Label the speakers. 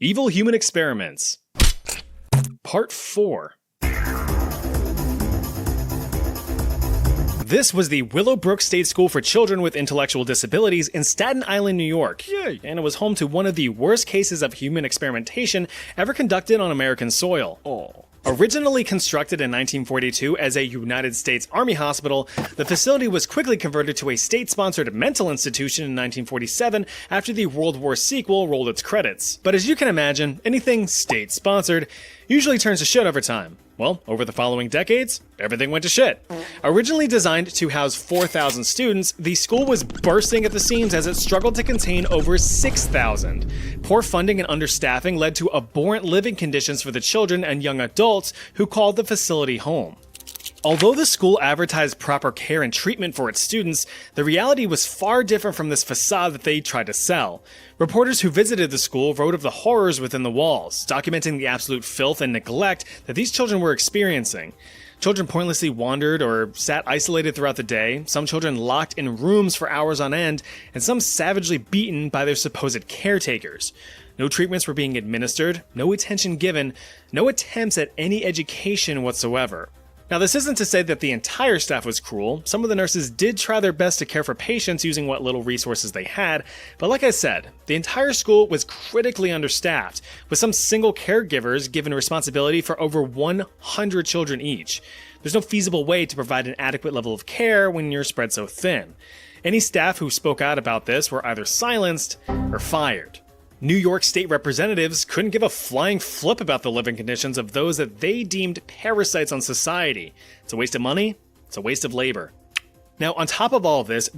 Speaker 1: Evil Human Experiments. Part 4. This was the Willowbrook State School for Children with Intellectual Disabilities in Staten Island, New York. Yay! And it was home to one of the worst cases of human experimentation ever conducted on American soil. Originally constructed in 1942 as a United States Army hospital, the facility was quickly converted to a state-sponsored mental institution in 1947 after the World War sequel rolled its credits. But as you can imagine, anything state-sponsored usually turns to shit over time. Well, over the following decades, everything went to shit. Originally designed to house 4,000 students, the school was bursting at the seams as it struggled to contain over 6,000. Poor funding and understaffing led to abhorrent living conditions for the children and young adults who called the facility home. Although the school advertised proper care and treatment for its students, the reality was far different from this facade that they tried to sell. Reporters who visited the school wrote of the horrors within the walls, documenting the absolute filth and neglect that these children were experiencing. Children pointlessly wandered or sat isolated throughout the day, some children locked in rooms for hours on end, and some savagely beaten by their supposed caretakers. No treatments were being administered, no attention given, no attempts at any education whatsoever. Now, this isn't to say that the entire staff was cruel. Some of the nurses did try their best to care for patients using what little resources they had, but like I said, the entire school was critically understaffed, with some single caregivers given responsibility for over 100 children each. There's no feasible way to provide an adequate level of care when you're spread so thin. Any staff who spoke out about this were either silenced or fired. New York state representatives couldn't give a flying flip about the living conditions of those that they deemed parasites on society. It's a waste of money, it's a waste of labor. Now, on top of all of this,